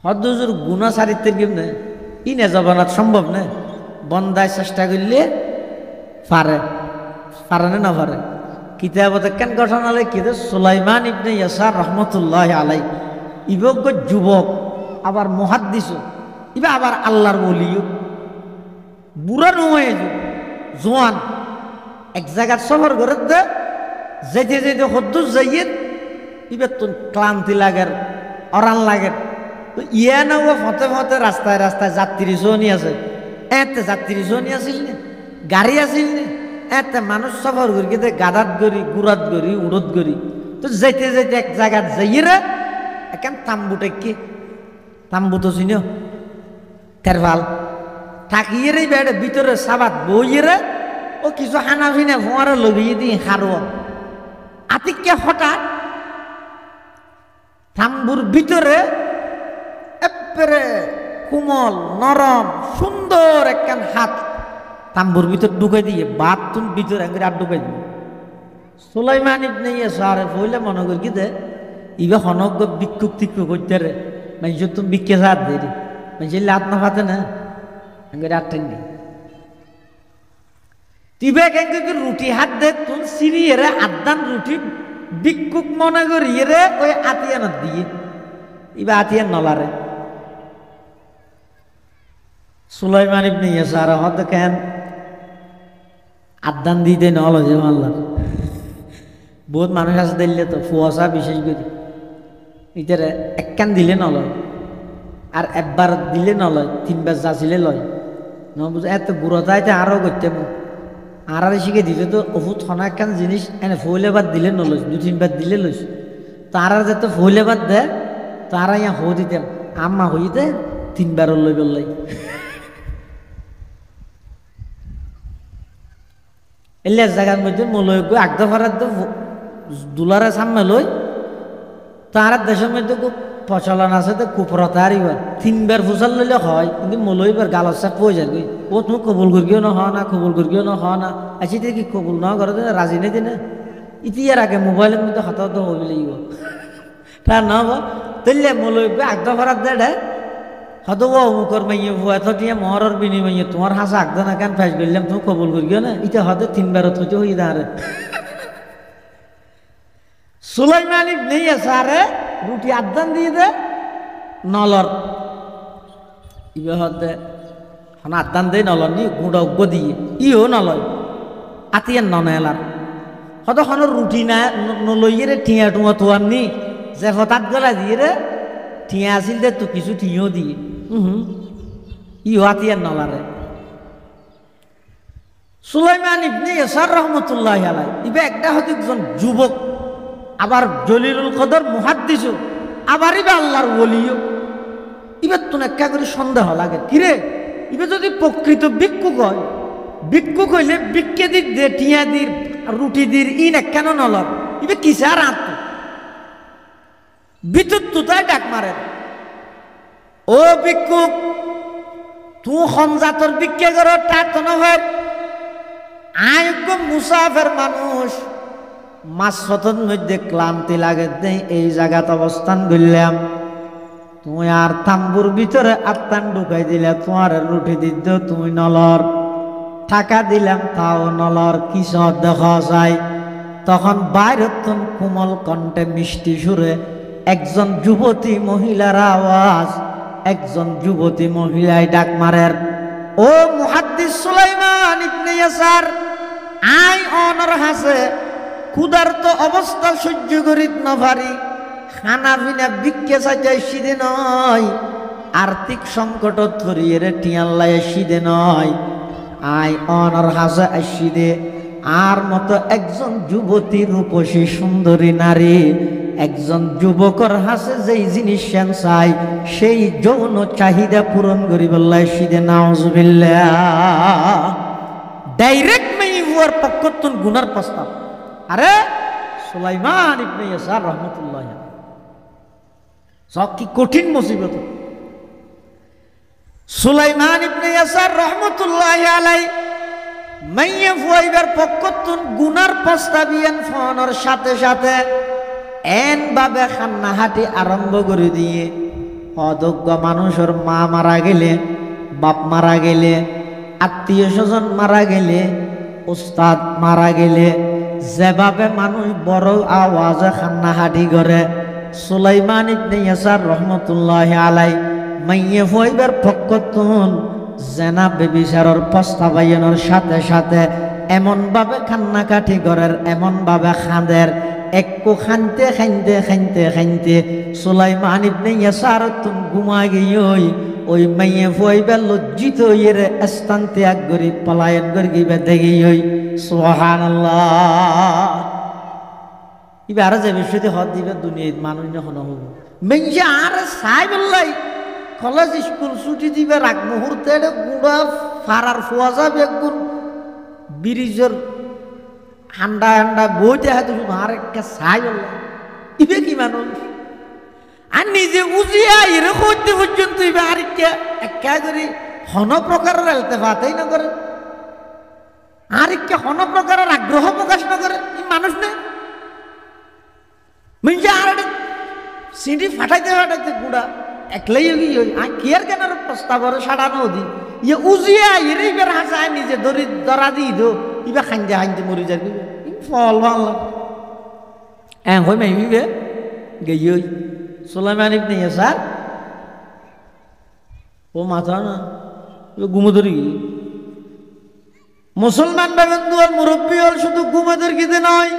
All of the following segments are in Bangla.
হদ্দুজুর গুণা সারিত্যের কেমনে ই না জবানাত সম্ভব না বন্দায় চেষ্টা করলে পারে পারে না পারে কিতাবতে কেন গঠন আলাই কি সুলাইমান ইবনে ইয়াসার রহমতুল্লাহ আলাই ইবজ্ঞ যুবক আবার মুহাদ্দিস ইবা আবার আল্লাহর ওলিও বুড়া নয় জোয়ান এক জায়গার সফর করে দে যেতে যেতে হদ্দুস যাইয়ে ইবার তো ক্লান্তি লাগের অরান লাগের তো ইয়া না ও ফতে ফতে রাস্তায় রাস্তায় যাত্রী জনি আছে এতে যাত্রী জনি আছিল না গাড়ি আছিল না এতে মানুষ সফর করি কিন্তু গাদাত গড়ি গুড়াত গড়ি উড়ত গড়ি তো যেতে যেতে এক জায়গায় যাইয়ে এখন তাম্বু টেকি তাম্বু তো চিনিও তেরভাল থাকিয়ে রে বেড়ে ভিতরে সাবাত বইয়ে ও কিছু হানা ফিনা ফোঁয়ারে লবিয়ে দিয়ে হারো আতিককে হঠাৎ তাম্বুর ভিতরে এপরে কোমল নরম সুন্দর একখান হাত তাম্বুর ভিতর ঢুকাই দিয়ে বাথরুম ভিতরে আর ঢুকাই দিয়ে সুলাইমান ইবনে ইয়াসারে বলে মনে করি কি দে ইবা হনক বিক্ষুক তিক্ষু করতে রে মানে তুমি বিক্ষে সাত দে মানে লাত না ফাতে না আঙ্গুর আটটাই নেই তিবে কেন রুটি হাত দে তুন সিরিয়ে রে আদান রুটি বিক্ষুক মনে করি রে ওই আতিয়ান দিয়ে ইবা আতিয়ান নলারে সুলাইমান ইবনে ইয়াসার হদ কেন আদান দিতে নল যে আল্লাহ বহুত মানুষ আছে দিলে তো ফুয়াশা বিশেষ করে ইতারে একখান দিলে নলয় আর একবার দিলে নলয় তিনবার যাচিলে লয় ন বুঝে এত গুড়াইতে আরও করতে আর শিখে দিতে তো ওষুধ হনা একখান জিনিস এনে ফইলে বাদ দিলে নলইস দু তিনবার দিলে লইস তারা যেত ফইলে বাদ দেয় তারা ইয়া হো দিতাম আম্মা হইতে তিনবার লই বললাই এলে জায়গার মধ্যে মলয় গো আগদা ফারার তো দুলারে সামনে লই তার দেশের মধ্যে খুব প্রচলন আছে তো কুপরতা আরিবার তিনবার ফুসাল লইলে হয় কিন্তু মলইবার গালর চাপ পয়ে যায় ও তুমি কবুল করিও না হয় না কবুল করিও না হয় না আছি কি কবুল না করে দিনে রাজি নেই দিনে ইতিয়ার আগে মোবাইলের মধ্যে হাত হাত হবি লাগিব তা নহব তেলে মলই আগদা ফারার দেড়ে হয়তো ও মুখর মাইয়ে এত টিয়া মহরের বিনিময়ে তোমার হাসা আগদা না কেন ফাইস করলাম তুমি কবুল করিও না ইটা হয়তো তিনবার থইতে হই দাঁড়ে সুলাইমান ইবনে ইয়াসারে রুটি আদান দিয়ে দে নলর ইবে হতে হন আদান দে নলর নি গুঁড়া উগ্গ দিয়ে ইও নলয় আতিয়ান ননেলার হত হন রুটি না নলইয়ে রে টিয়া টুয়া তোয়ার নি যে হঠাৎ গলা দিয়ে রে টিয়া আসিল দে তো কিছু টিও দিয়ে ইও আতিয়ান নলারে সুলাইমান ইবনে ইয়াসার রহমতুল্লাহ আলাই ইবে একটা হতে একজন যুবক আবার জলিলুল কদর মুহাদ্দিস আবার ইবে আল্লাহর ওলিও ইবে তো একটা করে সন্দেহ লাগে কিরে ইবে যদি প্রকৃত ভিক্ষুক হয় ভিক্ষুক হইলে ভিক্ষে দিক দে টিয়া দির রুটি দির ইন কেন নলর ইবে কিসার আত বিদ্যুৎ তুতায় ডাক মারে ও ভিক্ষুক তুই হনজাতর ভিক্ষে কর টাক নহয় আয়োগ্য মুসাফের মানুষ মাসফতন মধ্যে ক্লান্তি লাগে দেই এই জায়গাত অবস্থান করলাম তুমি আর তাম্বুর ভিতরে আত্মান ঢুকাই দিলে তোমার রুটি দিত তুমি নলর টাকা দিলাম তাও নলর কিসব দেখা যায় তখন বাইরতন কোমল কণ্ঠে মিষ্টি সুরে একজন যুবতী মহিলার আওয়াজ একজন যুবতী মহিলায় ডাক মারের ও মুহাদ্দিস সুলাইমান ইবনে ইয়াসার আই অনর হাসে ক্ষুধার্ত অবস্থা সহ্য করিত না পারি খানা পিনা বিক্ষে চাইতে সিদে নয় আর্থিক সংকট ধরিয়ে রে টিয়াল্লায় সিদে নয় আই অনর হাসে আসিদে আর মতো একজন যুবতী রূপসী সুন্দরী নারী একজন যুবকর হাসে যেই জিনিস সেন চাই সেই যৌন চাহিদা পূরণ করি বললাই সিদে নাউজুবিল্লাহ ডাইরেক্ট মেইওয়ার পক্ষতুন গুনার প্রস্তাব আরে সুলাইমান ইবনে ইয়াসার রহমতুল্লাহ সব কি কঠিন মুসিবত সুলাইমান ইবনে ইয়াসার রহমতুল্লাহ আলাই মাইয়া ফুয়াইবার পক্ষতুন গুনার প্রস্তাবিয়ান ফোনের সাথে সাথে এন ভাবে খান্নাহাটি আরম্ভ করে দিয়ে অযোগ্য মানুষের মা মারা গেলে, বাপ মারা গেলে, আত্মীয় স্বজন মারা গেলে, উস্তাদ মারা গেলে যেভাবে মানুষ বড় আওয়াজে কান্নাকাটি করে, সুলাইমান ইবনে ইয়াসার রহমতুল্লাহি আলাই মাইয়ে ফইবার পক্ষতুন জেনা বেবিচারর প্রস্তাব আইনের সাথে সাথে এমন ভাবে কান্নাকাটি করের, এমন ভাবে খাঁদের, একটু খানতে খানতে খানতে খানতে সুলাইমান ইবনে ইয়াসার তুম ঘুমা গিয়ে ওই মাইয়ে ফইবার লজ্জিত হইয়ে স্থান ত্যাগ করি পলায়ন করি গিয়ে দেখি ওই সুবহানাল্লাহ। এবার আর যে বিষয়টি হদ দিবে দুনিয়ায় মানুষ যখন হব মেঞ্জে আর সাই বললাই কলেজ স্কুল ছুটি দিবে রাগ মুহূর্তে গুড়া ফারার ফোয়া যাবে একগুণ ব্রিজের হান্ডা হান্ডা বইতে হয়তো আর একটা সাই বললাই ইবে কি মানুষ আর নিজে উজিয়া এরে করতে পর্যন্ত ইবে আর একটা করে হন প্রকারের এলতেফাতেই না করে, আর একটা হন প্রকারের আগ্রহ প্রকাশ না করে মানুষ নেই। মিঞ্জে আর সিঁড়ি ফাটাইতে ফাটাইতে গুড়া একলাই কেয়ার কেন প্রস্তাবরে সাড়ানো দি ইয়ে উজিয়া এরে ইবার হাসায় নিজে দড়ি দরা দিই দো ইবা খাঞ্জা খাঞ্জে মরি যাবি ফল ভাল হই মাইবে গেই সুলাইমান ইবনে ইয়াসার ও মাথা না ঘুমো ধরি মুসলমান বেবন্ধু আর মুরব্বী হল শুধু ঘুমো ধরিতে নয়,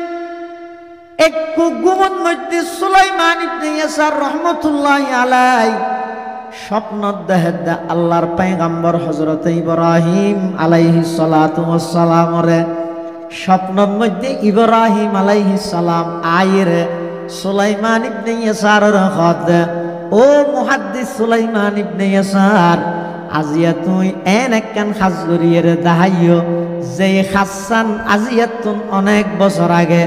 একটু ঘুমন মধ্যে সুলাইমান ইবনে ইয়াসার রহমতুল্লাহি আলাই স্বপ্ন দেখে আল্লাহর পয়গম্বর হযরত ইব্রাহিম আলাইহিস সালাতু ওয়াস সালাম রে স্বপ্নের মধ্যে ইব্রাহিম আলাইহিস সালাম আইরে সুলাইমান ইবনে ইয়াসারের খদ ও মুহাদ্দিস সুলাইমান ইবনে ইয়াসার আজিয়া তুই একখান খাস করিয়ে দাহাইও যে খাসান আজিয়া তুন অনেক বছর আগে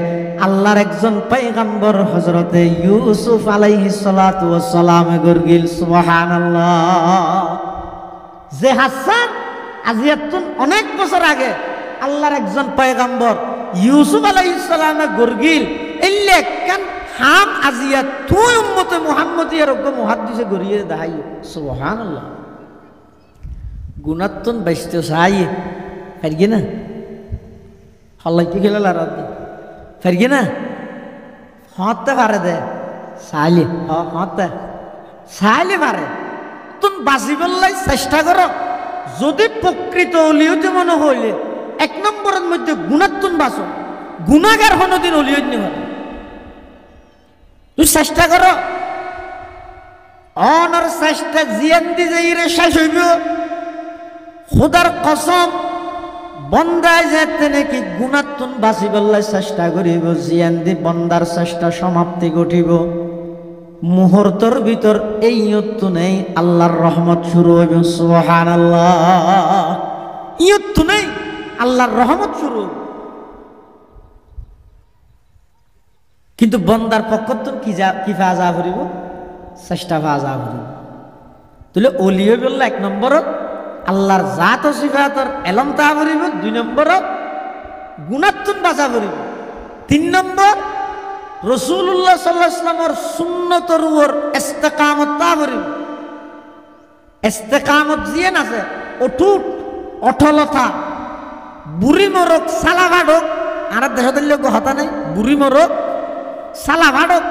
আল্লাহর একজন পয়গম্বর হযরতে ইউসুফ আলাইহিস সালাতু ওয়াস সালাম গরগিল সুবহানাল্লাহ। যে হাসান আজিয়াতুন অনেক বছর আগে আল্লাহর একজন পয়গম্বর ইউসুফ আলাইহিস সালামে গরগিল ইল্লে কান হাম আজিয়া তুই উম্মতে মুহাম্মদিয়ার রগ মুহাদ্দিসে গরিয়ে দাহাইও সুবহানাল্লাহ। গুনাতুন বাইস্তে সাই ফেরগে না হল্লাইতে খেলা রাত ফেরগে না হতে পারে দে সাইলে হতে সাইলে পারে তুম বাঁচিবলাই চেষ্টা করো। যদি প্রকৃত অলিয়তে মনে হইলে এক নম্বরের মধ্যে গুণাতুন বাঁচো, গুণাগার কোনোদিন অলিয়ত নি পারে। তুই চেষ্টা করো অনর চেষ্টা জিয়ান দি যাইরে শেষ হইব। খোদার কসম বন্দায় যেতে নাকি গুণাতুন বাঁচি বললে চেষ্টা করিব, জিয়ান দি বন্দার চেষ্টা সমাপ্তি ঘটিব। মুহূর্তর ভিতর এই ইয়ত্তু নেই আল্লাহর রহমত শুরু হইব। সুবহানাল্লাহ, ইয়ত্তু নেই আল্লাহর রহমত শুরু। কিন্তু বন্দার পক্ষ তো কি ফাজা করিব, চেষ্টা ফাজা করিব। তাহলে অলিয়ে বললে এক নম্বরত আল্লাহর জাত ও সিফাতর এলম তা করিব, দুই নম্বরত গুণাতুন বাঁচা করিব, তিন নম্বর রাসূলুল্লাহ সাল্লাল্লাহু আলাইহি ওয়াসাল্লামের সুন্নতর উপর ইস্তেকামত তা করিব। ইস্তেকামত জিয়ে আছে অটুট অটলতা, বুড়ি মরক সালা ভাড়ক আর দেহ দিল্য হতা নাই, বুড়ি মরক সালা ভাড়ক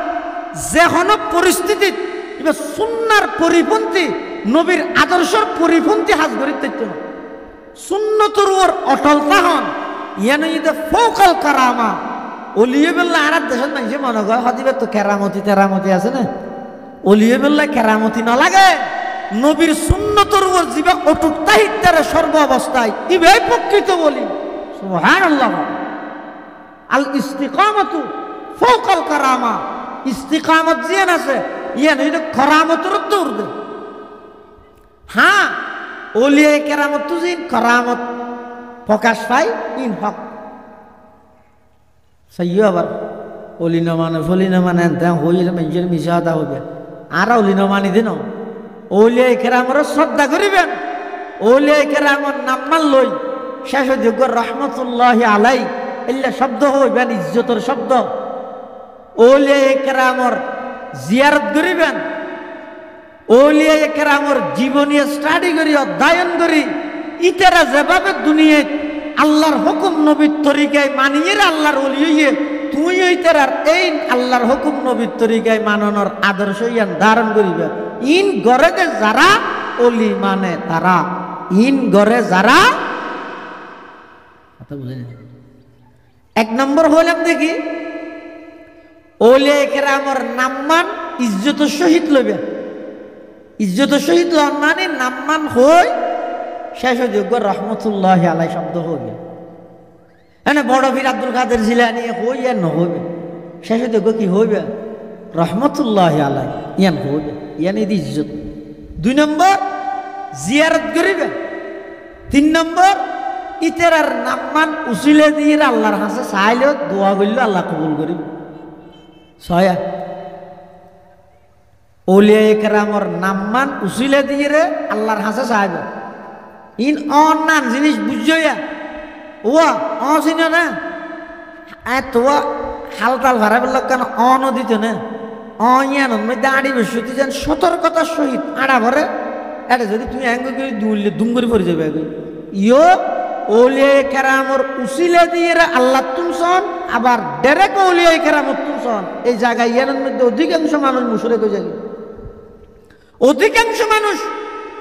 যে কোনো পরিস্থিতিত এবার সুন্নার পরিপন্থী নবীর আদর্শের পরিপন্থী হাজ করিতে সুন্নতর উপর অটলতা হন ইয়ানো ইদে ফৌকাল কারামা। অলিয়ে বললে আর দেশের মানুষে মনে করে হদিবে তো কেরামতি তেরামতি আছে না, অলিয়ে বললে কেরামতি না লাগে। নবীর সুন্নতর উপর জীবা অটুট তাহিত্যারে সর্ব অবস্থায় ইবাই প্রকৃত বলি। সুবহানাল্লাহ। আল ইস্তিকামাতু ফৌকাল কারামা, ইস্তিকামত জিয়ান আছে ইয়ানো ইদে কারামতের দূর দে। হ্যাঁ ওলিয়ে কেরামত তুজিন করামত প্রকাশ পাই ইন হক সাইয়। আবার অলি ন মানে ফলি ন মানে হইলে মানুষের মিশাদা হইবে আর অলি ন মানি দিন। ওলিয়ে কেরামর শ্রদ্ধা করিবেন, ওলিয়ে কেরামর নাম্মান লই শেষ যোগ্য রহমতুল্লাহ আলাই এলে শব্দ হইবেন ইজ্জতর শব্দ। ওলিয়ে কেরামর জিয়ারত করিবেন, ওলিয়া কেরামর জীবনী স্টাডি করি অধ্যয়ন করি ইতারা যেভাবে দুনিয়ায় আল্লাহর হুকুম নবীর তরিকায় মানিয়ে আল্লাহর ওলি হইয়ে তুই ওই তার এই আল্লাহর হুকুম নবীর তরিকায় মানানোর আদর্শ ইয়ান ধারণ করিবে ইন গড়ে যারা ওলি মানে তারা ইন গড়ে যারা কথা বুঝলেন। এক নম্বর হইলাম দেখি ওলিয়া কেরামর নামমান ইজ্জতের সহিত লইবে ইজ্জতের সহিত মানে নামমান হই শেষ যোগ্য রহমতুল্লাহ আলাই শব্দ হইবে এনে বড় পীর আব্দুল কাদের জিলানী হই আর নহইবে শেষ যোগ্য কি হইবে রহমতুল্লাহ আলাই ইয়ান হইবে ইয়ান এদি ইজ্জত। 2 নম্বর জিয়ারত করিবে। 3 নম্বর ইতেরার নামমান উসিলে দিয়ে আল্লাহর কাছে চাইলেও দোয়া করলে আল্লাহ কবুল করিবে। 6 ওলিয়া কেরামর নামমান উসিলে দিয়ে রে আল্লাহর কাছে চাইবে ইন অনান জিনিস বুঝইয়া ওয়া অচিন না তোয়া হালতাল ভাড়া বলল কেন অনও দিত না অয়ানোর মধ্যে আড়ি বেশি যেন সতর্কতার সহিত আড়া ভরে এটা যদি তুমি অ্যাঙ্গ করে দুললে দুম করে পড়ে যাবে ইয়ো ওলিয়া কেরামর উসিলে দিয়ে আল্লাহ তুমসন আবার ডাইরেক্ট ওলিয়া কেরামর তুমসন এই জায়গায় ইয়ানোর মধ্যে অধিকাংশ মানুষ মুশরিক হয়ে যায়। অধিকাংশ মানুষ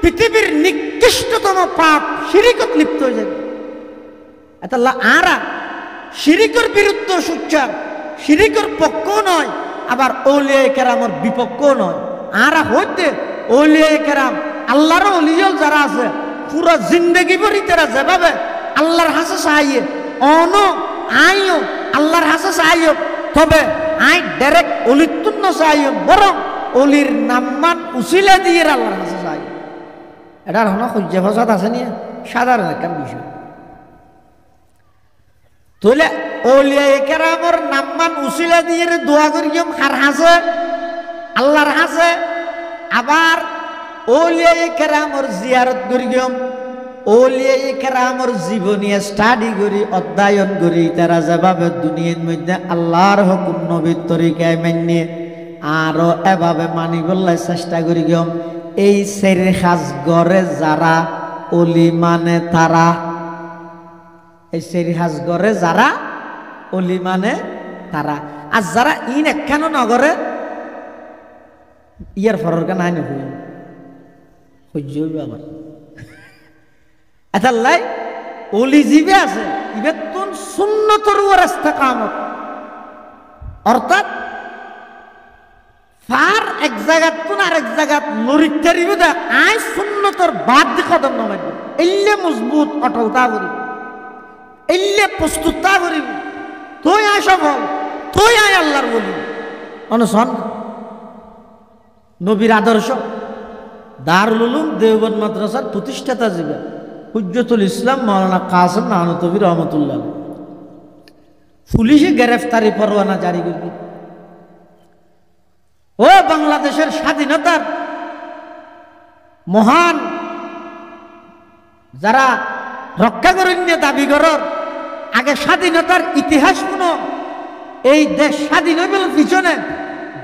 পৃথিবীর নিকৃষ্টতম পাপ শিরিকত লিপ্ত হয়ে যাবে। আল্লাহ আরা শিরিকের বিরুদ্ধে সুচ্চার শিরিকের পক্ষ নয় আবার ওলিয়া কেরামর বিপক্ষ নয় আরা হইতে ওলিয়া কেরাম আল্লাহর ওলিও যারা আছে পুরো জিন্দগি ভরি তারা যেভাবে আল্লাহর হাসে চাইয়ে অন আইও আল্লাহর হাসে চাইও তবে আই ডাইরেক্ট অলিতুন্ন চাইও বরং অলির নামমান উসিলা দিয়ে আল্লাহর হাসে চাই এটার হন সূর্য ফসাদ আছে নিয়ে সাধারণ একটা বিষয় তাহলে ওলিয়া কেরামর নামমান উসিলা দিয়ে দোয়া করি হার হাসে আল্লাহর হাসে আবার ওলিয়া কেরামর জিয়ারত করি ওলিয়া কেরামর জীবনী স্টাডি করি অধ্যয়ন করি তারা যেভাবে দুনিয়ার মধ্যে আল্লাহর হুকুম নবীর তরিকায় মান্য আরো এভাবে মানিবল্লাই চেষ্টা করি এই সেরে সাজ গড়ে যারা অলি মানে তারা এই সেরি হাজ গড়ে যারা অলি মানে তারা আর যারা ইন একখানো নগরে ইয়ার ফরর কেন আইন হই সহ্য হইবে আবার এটা লাই অলি জিবে আছে ইবে তুন সুন্নতর রাস্তা কামত অর্থাৎ ফার এক জায়গা তুন আর এক জায়গা লড়িতে রিবে দা আই সুন্নতর বাদ দি কদম নমাইবে এল্লে মজবুত অটলতা করি এল্লে প্রস্তুততা করিব তুই আয় সফল তুই আয় আল্লাহর বলি অনশন নবীর আদর্শ দারুল উলুম দেওবন্দ মাদ্রাসার প্রতিষ্ঠাতা জীবন হুজ্জতুল ইসলাম মাওলানা কাসেম নানতবী রহমতুল্লাহ পুলিশে গ্রেফতারি পরোয়ানা জারি করবে ও বাংলাদেশের স্বাধীনতার মহান যারা রক্ষা করেন দাবি করার আগে স্বাধীনতার ইতিহাস শুনো এই দেশ স্বাধীন হইবার পিছনে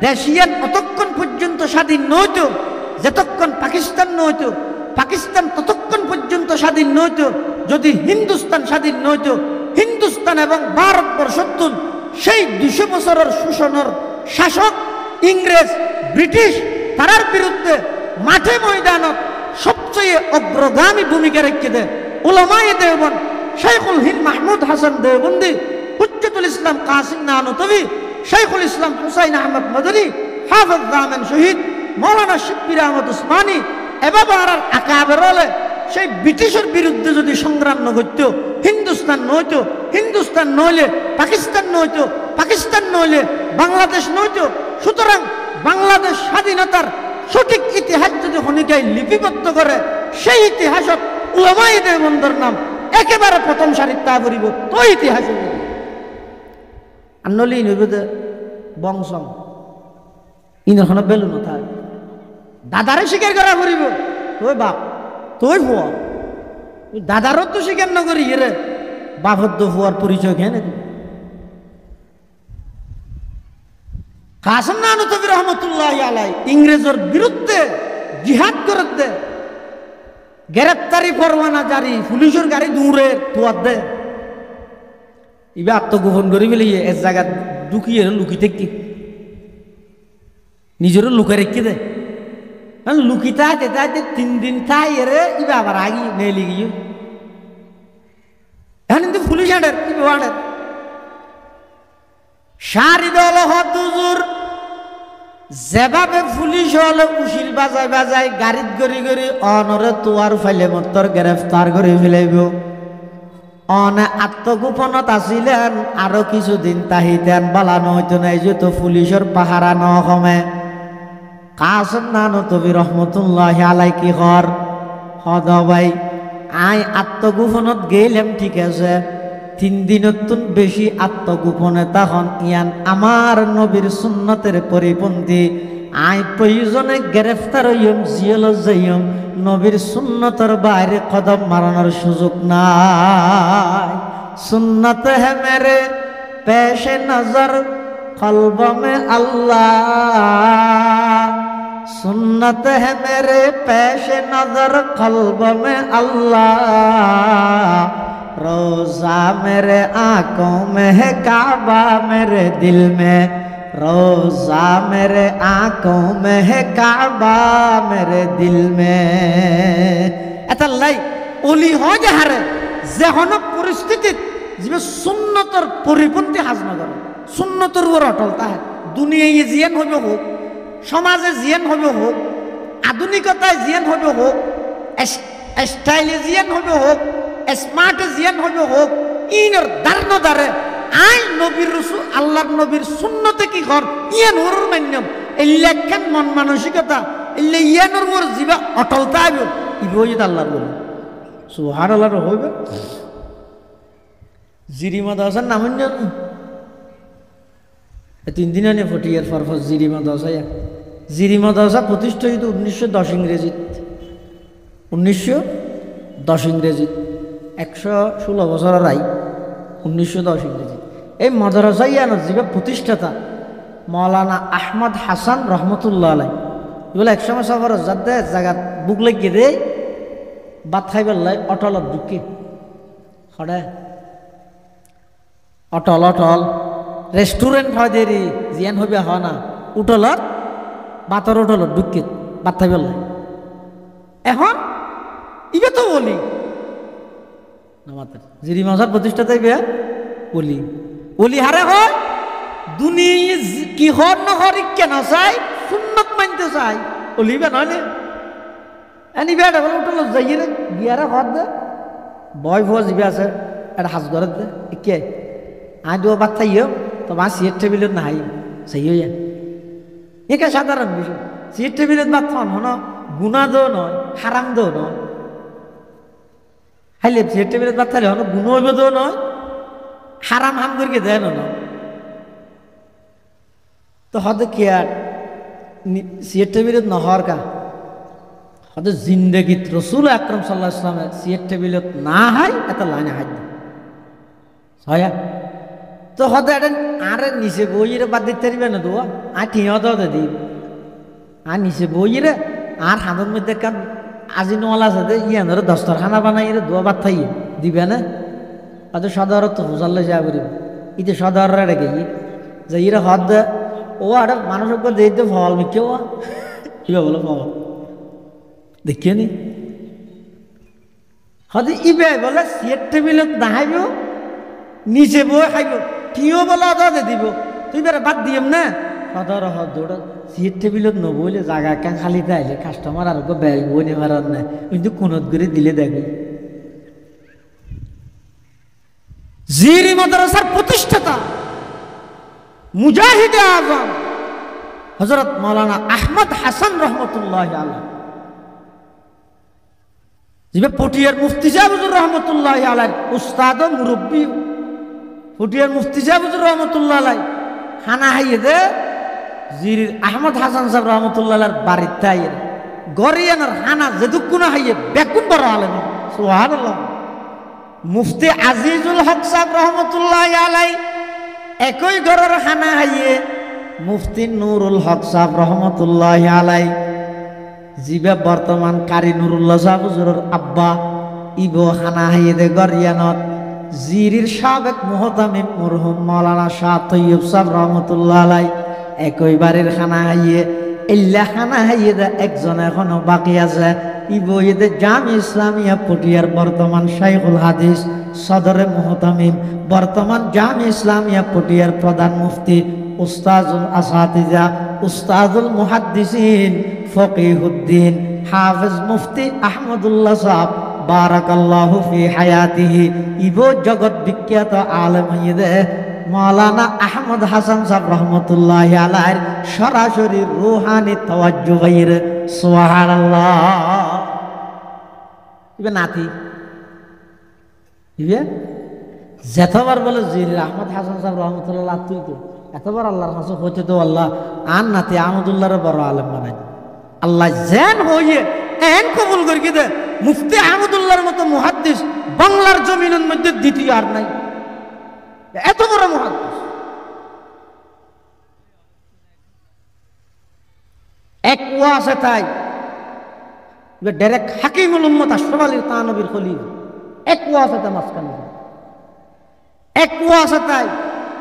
দেশিয়ান অতক্ষণ পর্যন্ত স্বাধীন নইত যতক্ষণ পাকিস্তান নইত পাকিস্তান ততক্ষণ পর্যন্ত স্বাধীন নইত যদি হিন্দুস্তান স্বাধীন নইত হিন্দুস্তান এবং ভারতবর্ষ সেই 200 বছরের শোষণের শাসক ইংরেজ ব্রিটিশ তারার বিরুদ্ধে মাঠে ময়দানত সবচেয়ে অগ্রগামী ভূমিকা রেখে দেয় উলামায়ে দেওবন্দ শাইখুল হিন্দ মাহমুদ হাসান দেওবন্দি হুজ্জতুল ইসলাম কাসিম নানতবী শাইখুল ইসলাম হুসাইন আহমদ মদনী হাফেজ জামান শহীদ মৌলানা শিববির আহমদ উসমানী এবার আকাবের সেই ব্রিটিশের বিরুদ্ধে যদি সংগ্রাম নগত্য হিন্দুস্তান নইত হিন্দুস্তান নইলে পাকিস্তান নইত পাকিস্তান নইলে বাংলাদেশ নইত সুতরাং বাংলাদেশ স্বাধীনতার সঠিক ইতিহাস যদি হনিকায় লিপিবদ্ধ করে সেই ইতিহাসত উলামায়ে দেওবন্দের নাম একেবারে প্রথম সারিত তা করিব তো ইতিহাস আনলি নইবে বংশম ইনখন বেলু নথায় দাদারে স্বীকার করা করিব তোই বাপ তোই ফুয়া দাদারও তো স্বীকার নকরি রে বাপদ্দ ফুয়ার পরিচয় খেয়ে নেই কাসেম নানতবী রহমতুল্লাহ আলাই ইংরেজের বিরুদ্ধে জিহাদ করে দে, গ্রেপ্তারি পরোয়ানা জারি, পুলিশের গাড়ি দূরে তোয়ার দে, এবার আত্মগোপন করে ফেলে এক জায়গা ঢুকিয়ে লুকি থাকি নিজেরও লুকে রেখে দে, লুকি তাইতে তাইতে 3 দিন তাই এরে ইবা আবার আগি নেলি গিয়ে এখন কিন্তু পুলিশ আডের ইবা আডের সারি দল হতুজুর যেভাবে পুলিশ হলে উশিল বাজায় বাজায় গাড়িত গড়ি গড়ি অনরে তোয়ার ফাইলে মতর গ্রেফতার করে ফেলাইব। অনে আত্মগোপনত আছিলেন, আরো কিছুদিন তাহিতেন বালানো হইতো নাই যেহেতু পুলিশের পাহারা ন কমে। কাসম নানো তবি রহমতুল্লাহ আলাই কি কর হদ ভাই আই আত্মগোপনত গেলাম ঠিক আছে, 3 দিনত বেশি আত্মগোপনে তখন ইয়ান আমার নবীর সুন্নতের পরিপন্থী, আই প্রয়োজনে গ্রেফতার হইম জিয়েল যাইম, নবীর সুন্নতের বাইরে কদম মারানোর সুযোগ নাই। সুন্নত হে মেরে পেশে নজর কলব মে আল্লাহ, सुन्नत है मेरे पेश नजर कल्ब में अल्लाह, रोजा मेरे आंखों में है काबा मेरे दिल में, रोजा मेरे आंखों में है काबा मेरे दिल में। এতাল্লাই ওলি হয় যাহারে যে হন পরিস্থিতিত যে সুন্নতর পরিপন্থী হাজ নগর, সুন্নতর উপর অটল তাহে দুনিয়ায় জিয়ান হইব হোক, সমাজে জিয়ান হবে হোক, আধুনিকতায় জিয়ান হবে হোক, স্টাইলে জিয়ান হবে হোক, স্মার্টে জিয়ান হবে হোক, ইনের দারনো দারে আই নবীর রসুল আল্লাহর নবীর সুন্নতে কি কর ইয়ান ওর মান্যম এলাকান মন মানসিকতা এলে ইয়ানোর ওর জিবা অটলতা আইব ইবইত আল্লাহর বলি সুবহানাল্লাহ হইবে। জিরি মাদ্রাসার নাম জানো 3 দিন আনে 40 ইয়ার পর জিরি মাদ্রাসা, জিরি মাদ্রাসা প্রতিষ্ঠিত 1910 ইংরেজিত, 1910 ইংরেজিত 116 বছরের আই 1910 ইংরেজি। এই মাদ্রাসা ইয়ানোর যে প্রতিষ্ঠাতা মৌলানা আহমদ হাসান রহমতুল্লাহ আলাই এগুলো একসময় সফর যাতে জায়গা বুক লাগিয়ে দেয় ভাত খাইবার লাই অটলত ঢুকে হরে অটল অটল রেস্টুরেন্ট হয় দেরি জিয়ান হইবে হয় না উঠলত বাতর উঠলত ঢুকে ভাত খাইবার লাই। এখন ইবে তো বলি জিরি মাসার প্রতিষ্ঠাতা ইবে বলি বলি হারে হয় দুনিয়া কি হর নহরি কেন চাই সুন্নত মানতে চাই বলিবে নয় এনি বেড়া বলে উঠল যাইয়ে রে গিয়ারে ঘর দে বয় ভুয়া জিবে আছে একটা হাজ ঘর দে কে আই দু বাদ থাইও তোমার সিয়ের টেবিলত নাহাই সেই হইয়া একে সাধারণ বিষয় সিয়ের টেবিলত বাদ থন হন গুণা দো নয় হারাম দো নয় হাইলে সিয়ের টেবিলত বাদ থাইলে হন গুণ হইব দো নয় হারাম হাম করে দেয় না তো হয়তো কি আর সিয়ের টেবিলত নহর কা হয়তো জিন্দগিত রসুল আকরম সাল্লাহ ইসলামের সিয়ের টেবিলত না হয় এত লাইনে হাত হয় তো হয়তো এটা আরে নিচে বইরে বাদ দিতে পারবে না তো আর ঠিয়া দাও দি আর নিচে বইরে আর হাতের মধ্যে কান আজি নওয়ালা আছে ইয়ানোর দস্তরখানা বানাই দোয়া বাদ থাই দিবে না হয়তো সদরত হুজাল্লে যা করিব ইতে সদর রেখে যে ইরে হদ ও আর মানুষকে দেখতে ফল মিকে ও ইবা বলো ফল দেখিয়ে নি হয়তো ইবে বলে সিয়ের টেবিলত নাহাইব নিচে বই খাইব কিও বলে অদে দিব তুই বেড়ে বাদ দিম না সদর হদ দৌড় সিয়ের টেবিলত নবইলে জায়গা কান খালি তাইলে কাস্টমার আর ব্যয় বই নেবার না কিন্তু কোনত করে দিলে দেখবি জিরি মাদ্রাসার প্রতিষ্ঠাতা মুজাহিদে আজম হযরত মাওলানা আহমদ হাসান রহমতুল্লাহ আলাইহি যে পটিয়ার মুফতি সাহেব হুজুর রহমতুল্লাহ আলাইহি উস্তাদ ও মুরব্বি পটিয়ার মুফতি সাহেব হুজুর রহমতুল্লাহ আলাইহি খানা হাইয়ে দে জিরির আহমদ হাসান সাহেব রহমতুল্লাহ আলাইহির বাড়িতে আইয়ে গরিয়ানার খানা যেদুকুনা হাইয়ে বেকুন বড় আলেম সুবহানাল্লাহ। মুফতি আজিজুল হক সাহেব রহমতুল্লাহ আলাই একই ঘরের খানা হাইয়ে মুফতি নুরুল হক সাহেব রহমতুল্লাহ আলাই জিবে বর্তমান কারি নুরুল্লাহ সাহেব হুজুরের আব্বা ইবো খানা হাইয়েদে গরিয়ানত জিরির সাবেক মুহতামিম মরহুম মাওলানা শাহ তৈয়ব সাহেব রহমতুল্লাহ আলাই একই বাড়ির খানা হাইয়ে ইল্লা খানা হাইয়েদে একজন এখনো বাকি আছে ইবো ইদে জামি ইসলামিয়া পটিয়ার বর্তমান শাইখুল হাদিস সদরে মুহতামিম বর্তমান জামি ইসলামিয়া পটিয়ার প্রধান মুফতি উস্তাজুল আসাতিজা উস্তাজুল মুহাদ্দিসিন ফকিহুদ্দিন হাফেজ মুফতি আহমদুল্লাহ সাহেব বারাকাল্লাহু ফি হায়াতিহি ইবো জগৎ বিখ্যাত আলেম হইদে মাওলানা আহমদ হাসান সাহেব রহমতুল্লাহি আলাইহির সরাসরি রূহানি তাওয়াজ্জু হইরে সুবহানাল্লাহ ইবে নাতি ইবে যেতবার বলে জির আহমদ হাসান সাহেব রহমতুল্লাহ তুই তো এতবার আল্লাহর কাছে হইতে তো আল্লাহ আর নাতি আহমদুল্লাহর বড় আলেম বানাই আল্লাহ যেন হইয়ে এন কবুল করি দে মুফতি আহমদুল্লাহর মতো মুহাদ্দিস বাংলার জমিনের মধ্যে দ্বিতীয় আর নাই এত বড় মুহাদ্দিস এক ওয়া আছে তাই ডাইরেক্ট হাকিমুল উম্মত আশরাফ আলী তানবীর খলিল এক ওয়া আছে তাই মাসকানে এক ওয়া আছে তাই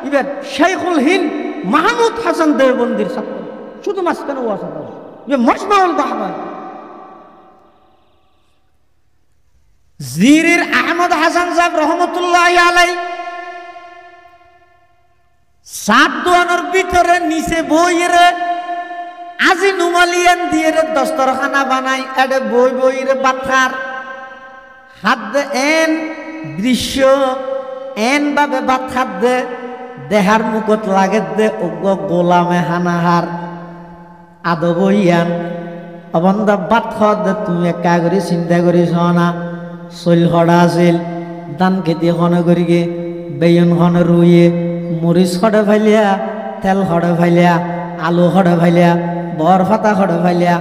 এবার শাইখুল হিন্দ মাহমুদ হাসান দেওবন্দির ছাত্র শুধু মাসকানে ওয়া আছে তাই মজমাউল বাহরাইন জিরির আহমদ হাসান সাহেব রহমতুল্লাহি আলাই সাত দোয়ানোর ভিতরে নিচে বইরে আজি নুমালিয়ান দিয়ে দস্তরখানা বানাই এডে বই বইরে বাথার হাত দে এন দৃশ্য এন ভাবে বাথার দে দেহার মুখত লাগে দে অজ্ঞ গোলামে হানাহার আদবইয়ান অবন্ধা বাত খাওয়া দে তুমি একা করে চিন্তা করিস না চৈল খড়া আছিল ধান খেতি খনে করিগে বেয়ন খনে রুইয়ে মরিচ খড়ে ফাইলিয়া তেল খড়ে ফাইলিয়া আলু খড়ে ফাইলিয়া বর ফাতা খড়ে ফাইলিয়া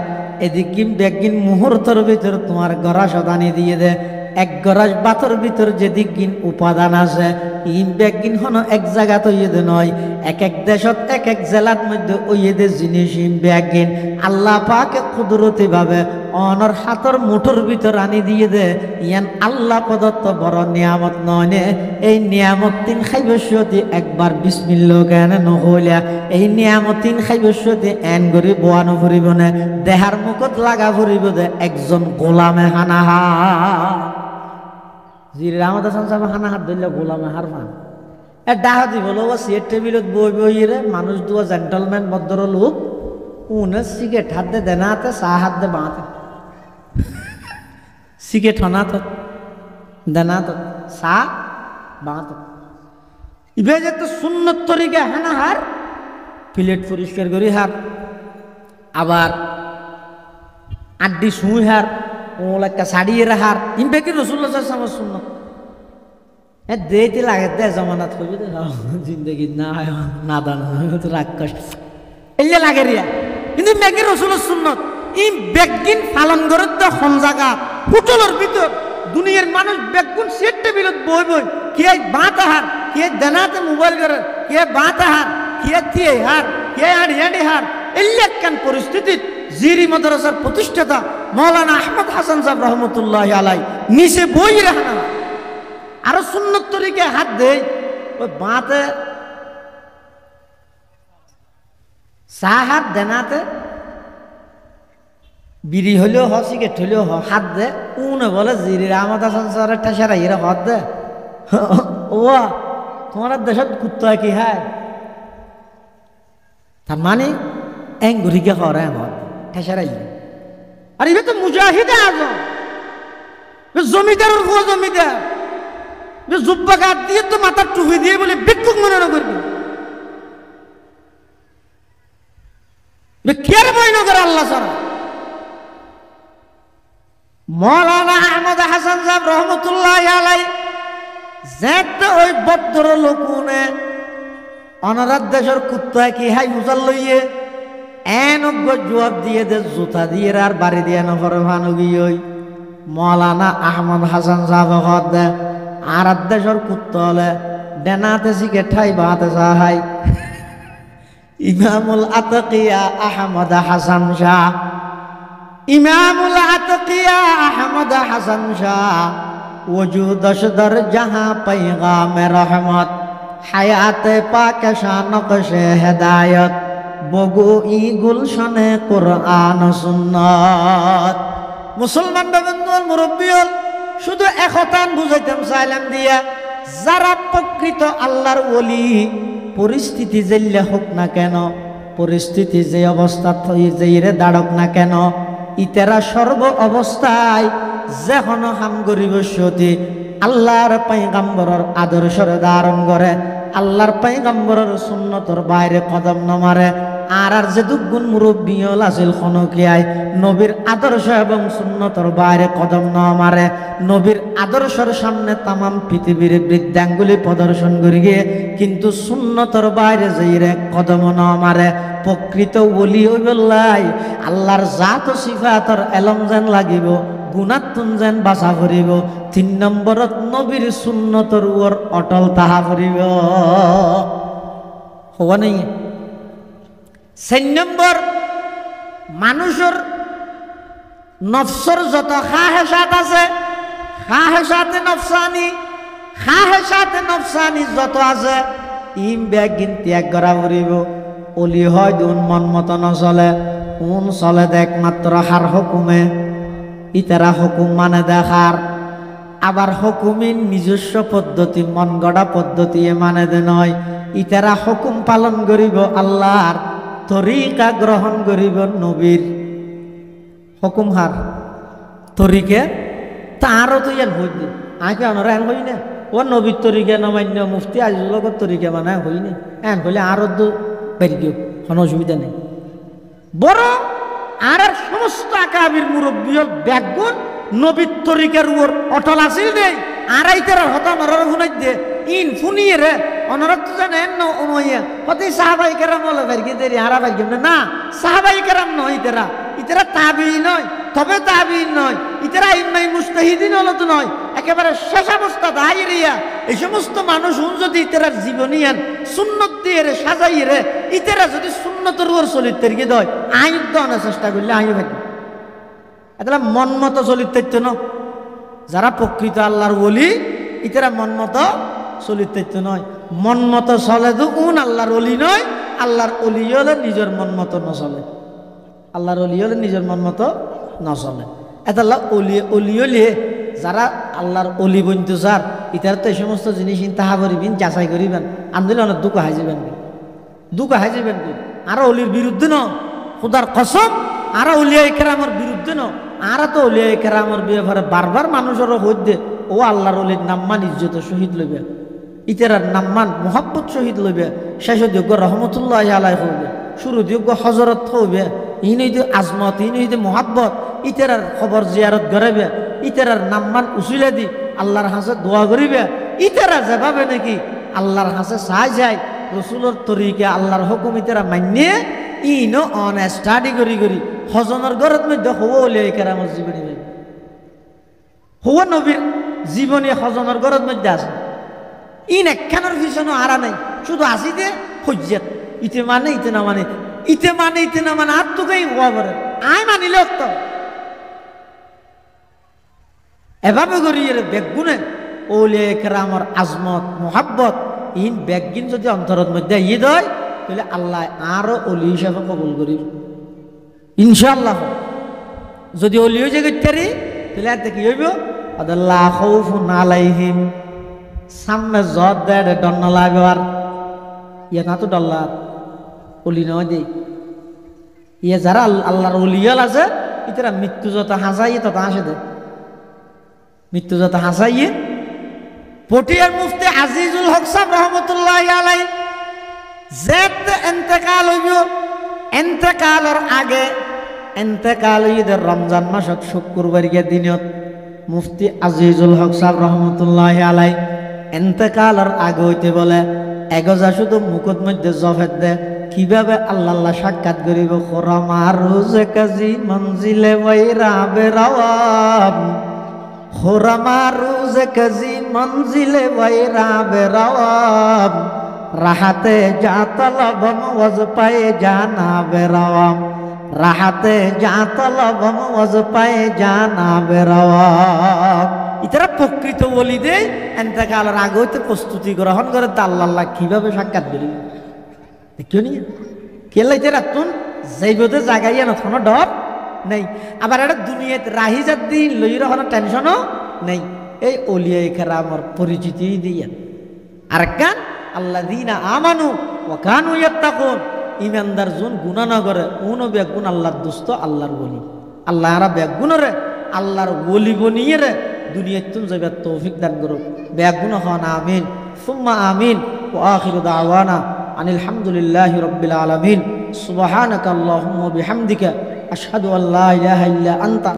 এদিক কিন বেগিন মুহূর্তের ভিতর তোমার গরাস দানি দিয়ে দে এক গরাস বাতর ভিতর যেদিক গিন উপাদান আছে ইন বেগিন হনো এক জায়গা তো ইয়ে নয় এক এক দেশত এক এক জেলার মধ্যে ওইদে জিনিস ইন বেগিন আল্লাহ পাকে কুদরতি ভাবে অনর হাতর মুঠোর ভিতর আনি দিয়ে দে ইয়ান আল্লাহ প্রদত্ত বড় নিয়ামত নয় এই নিয়ামত তিন খাইবস্যতি একবার বিসমিল্লাহ কেন নহলিয়া এই নিয়ামত তিন খাইবস্যতি এন গরি বোয়ানো ফুরিব না দেহার মুখত লাগা ফুরিব দে একজন গোলামে হানাহা জির আহমদ হাসান সাহেব হানাহার ধরলে গোলামে হার ফান এ ডাহা দিব ও সিয়ের টেবিলত বই বই রে মানুষ দুয়া জেন্টলম্যান ভদ্র লোক উনে সিগারেট হাত দে দেনা হাতে চাহ হাত দে বাঁতে সিগারেট হনা তো দেনা তো চাহ বাঁত ইবে যে তো সুন্নত তরিকা হানা হার প্লেট পরিষ্কার করি হার আবার আড্ডি শুই হার ওলাকা শাড়িয়ে রাহার ইনবে কি রসুল্লাহ সাল্লাল্লাহু আলাইহি সুন্নাত এ দেইতে লাগে দে জমানাত হইবে দে জিন্দেগি না নাদান তো রাক্ষস এলে লাগে রিয়া কিন্তু মেকি রসুলের সুন্নত ই বেগিন পালন করে তো কোন জায়গা হোটেলের ভিতর দুনিয়ার মানুষ বেগুন সেট টেবিলত বই বই কে বাঁতা হার কে দেনাতে মোবাইল করে কে বাঁতা হার কে থিয়ে হার কে আর হেডি হার এলে কেন পরিস্থিতি জিরি মাদ্রাসার প্রতিষ্ঠাতা মাওলানা আহমদ হাসান সাহেব রহমতুল্লাহি আলাই নিচে বই রাখা আরো সুন্নত তরিকে হাত দেয় ওই বাঁতে চাহ হাত দেনাতে বিড়ি হলেও হ সিগারেট হলেও হ হাত দে উনে বলে জিরির আহমদ হাসান সাহেবের ঠেসারা ইরা হাত দে ও তোমার দেশত কুত্তা কি হয় তার মানে এং ঘুরিকে হরে হর ঠেসারাই আর এবার তো মুজাহিদে আজম জমিদারের গো জমিদার জুব্বা গাছ দিয়ে তো মাথার টুপি দিয়ে বলে ভিক্ষুক মনে করবি কের বই নগর আল্লাহ ছাড়া মৌলানা আহমদ হাসান সাহেব রহমতুল্লাহ আলাই যেতে ওই বদ্র লোকুনে অনারার দেশের কুত্তায় কি হাই মুজাল লইয়ে এন জবাব দিয়ে দে জুতা দিয়ে আর বাড়ি দিয়ে নফরে ভানুগি ওই মৌলানা আহমদ হাসান সাহেব হদ দে আর দেশের কুত্তা হলে ডেনাতে শিখে ঠাই বাতে চাহাই ইমামুল আতকিয়া আহমদ হাসান শাহ ইমামুল আতকিয়া আহমদ হাসান শাহ ওজুদ দর জাহাঁ पैगाम रहमत হায়াতে পাকে শানকশে হেদায়ত বগু ই গুলশনে কোরআন সুন্নাত। মুসলমান বন্ধুল মুরব্বিয়ল শুধু একতান বুঝাইতাম চাইলাম দিয়া, যারা প্রকৃত আল্লাহর ওলি পরিস্থিতি যেলে হোক না কেন, পরিস্থিতি যে অবস্থা যেইরে দাঁড়ক না কেন, ইতারা সর্ব অবস্থায় যেন হাম গরিব সতী আল্লাহর পয়গম্বরের আদর্শরে ধারণ করে, আল্লাহর পয়গম্বরের সুন্নতর বাইরে কদম নমারে। আর যে দুগুণ মুরব্বিয়ল আছিল খনকিয়ায় নবীর আদর্শ এবং সুন্নতর বাইরে কদম ন মারে, নবীর আদর্শের সামনে তামাম পৃথিবীর বৃদ্ধাঙ্গুলি প্রদর্শন করি গিয়ে কিন্তু সুন্নতর বাইরে যাইরে কদম ন মারে। প্রকৃত ওলি হইবল্লাই আল্লাহর জাত ও সিফাতর এলম যেন লাগিব, গুণাত্তুন যেন বাঁচা করিব, ৩ নম্বরত নবীর সুন্নতর ওর অটল তাহা করিব। হওয়া নেই। ৪ নম্বর, মানুষের নফসর যত খাহেসাত আছে, খাহেসাতে নফসানি যত আছে ইম ব্যাগ গিনতি এক গড়া করিব। অলি হয় দুন মন মতো নচলে, উন চলে একমাত্র হার হুকুমে, ইতারা হুকুম মানে দেখার। আবার হুকুমিন নিজস্ব পদ্ধতি মন গড়া পদ্ধতি মানে দে নয়, ইতারা হুকুম পালন করিব আল্লাহর তরিকা গ্রহণ করিব নবীর হুকুম হার তরিকে। তারও তো ইয়ান হই দিন আগে অনরা এন হই না, ও নবীর তরিকা নমান্য মুফতি আজিজুলকর তরিকা মানে হই না, এন হইলে আরো তো বেরি গিয়ে কোনো অসুবিধা নেই। বড় আর সমস্ত আকাবির মুরব্বীর ব্যাগুণ নবীর তরিকার উপর অটল আছিল দেই। আর আইতার হতা নরর শুনাই দে ইন ফুনিয়ে রে অনরত জানেন ন উমাইয়া হতে সাহাবাই কেরাম বলে বেরকি দেরি হারা ভাই না, সাহাবাই কেরাম নয়, ইতারা তাবিঈ নয়, তবে তাবিঈ নয়, ইতারা ইমাই মুজতাহিদিন হলো তো নয়, একেবারে শেষ অবস্থা দাইরিয়া। এই সমস্ত মানুষ যদি ইতারার জীবনীয়ান সুন্নত দিয়ে রে সাজাই রে, ইতারা যদি সুন্নতের উপর চলিত তেরকে দেয় আইন দনের চেষ্টা করলে আইন ভাই এটা মন মতো চলিত তৈত্য ন। যারা প্রকৃত আল্লাহর ওলি ইতারা মন মতো চলিত তৈত্য নয়, মন মতো চলে তো উন আল্লাহর ওলি নয়। আল্লাহর ওলি হলে নিজের মন মতো নচলে, আল্লাহর ওলি হলে নিজের মন মতো নচলে। এটা অলি যারা আল্লাহর অলি বন্ধু স্যার ইতার তো এই সমস্ত জিনিস তাহা করিবেন যাচাই করিবেন, আন্দোলন অনেক দুঃখ হাই যাবেন কি আরো অলির বিরুদ্ধে ন খুদার কসম, আরো অলিয়া কেরামের বিরুদ্ধে ন। আর তো অলিয়া কেরামের ব্যাপারে বারবার মানুষের হইতে ও আল্লাহর অলির নাম্মান ইজ্জত শহীদ লইবে, ইতারার নাম্মান মোহাব্বত শহীদ লইবে, শেষ যোগ্য রহমতুল্লাহ আলাই হইবে, শুরু যোগ্য হজরত হইবে, ইনইতে আজমত ইনইতে মোহাব্বত, ইতারার খবর জিয়ারত গড়াইবে, ইতারার নাম্মান উচিলে দি আল্লাহর হাসে দোয়া করিবে। ইতারা যেভাবে নাকি আল্লাহর হাসে চাই যায় রসুলের তরিকে আল্লাহর হুকুম ইতারা মানিয়ে ইনো অন স্টাডি করি হজনের ঘরের মধ্যে হবো ওলিয়া কেরামের জীবনী হবো নবীর জীবনী হজনের ঘরের মধ্যে আছে। ইন একখানের পিছনে হারা নাই, শুধু আসি দে হজ্জাত ইতে মানে ইতে না মানে, ইতে না মানে আর তোকেই হওয়া করে আয় মানিলে তো এভাবে করি বেগুনে ওলিয়া কেরামের আজমত মোহাব্বত ইন বেগিন যদি অন্তরের মধ্যে ঈদ হয় তাহলে আল্লাহ আরো অলি হিসাবে কবুল করি ইনশাআল্লাহ। যদি অলি হয়ে যায় তাহলে আর কি হইব লা খাউফুন আলাইহিম, সামনে জদ দেয় ডন্ন লাগবে আর ইয়ে না তো ডল্লার অলি নয় দেই। ইয়ে যারা আল্লাহর অলিয়াল আছে ইতারা মৃত্যু যত হাসাইয়ে তত হাসে দেয়, মৃত্যু যত হাসাইয়ে। পটিয়ার মুফতি আজিজুল হক সাহেব রহমতুল্লাহ আলাই যেত এন্তেকাল হইব, এন্তেকালের আগে এন্তেকাল ঈদের রমজান মাসত শুক্রবারিয়া দিনত মুফতি আজিজুল হক সাহেব রহমতুল্লাহ আলাই এন্তেকালের আগে হইতে বলে এগজা শুধু মুখত মধ্যে জফেদ দে কিভাবে আল্লাহ সাক্ষাৎ করিব। খোরামারুজে কাজী মঞ্জিলে ওয়াইরা বেরাওয়াম, খোরামারুজে কাজী মঞ্জিলে ওয়াইরা বেরাওয়াম, রাহাতে যা তলবম ওয়াজ পায়ে জানা বেরাওয়াম, রাহাতে যা তলব মওয়াজ পায়ে জানা বেরাওয়া ইতারা প্রকৃত বলি দে এন্তেকালের আগে হইতে প্রস্তুতি গ্রহণ করে তা আল্লাহ কিভাবে সাক্ষাৎ দিলি দেখিও নি কেলাইতে রাখতুন যাইবতে জাগাইয়া না কোনো ডর নেই আবার এটা দুনিয়াতে রাহিজাত দিন লই রহন টেনশনও নেই এই ওলিয়া কেরামর পরিচিতি দিয়া আর গান আল্লাযীনা আমানু ওয়া কানু ইয়াত্তাকুন ইমানদার জন গুনাহ না করে উনো বেগুন আল্লাহর দোস্ত আল্লাহর ওলি আল্লাহ আরা বেগুনরে আল্লাহর ওলি বনিয়ে রে দুনিয়াতুন যাবে তৌফিক দান করুক বেগুন হন আমিন সুম্মা আমিন ওয়া আখিরু দাওয়ানা আনিল হামদুলিল্লাহি রাব্বিল আলামিন সুবহানাকা আল্লাহুম্মা বিহামদিকা আশহাদু আল্লা ইলাহা ইল্লা আনতা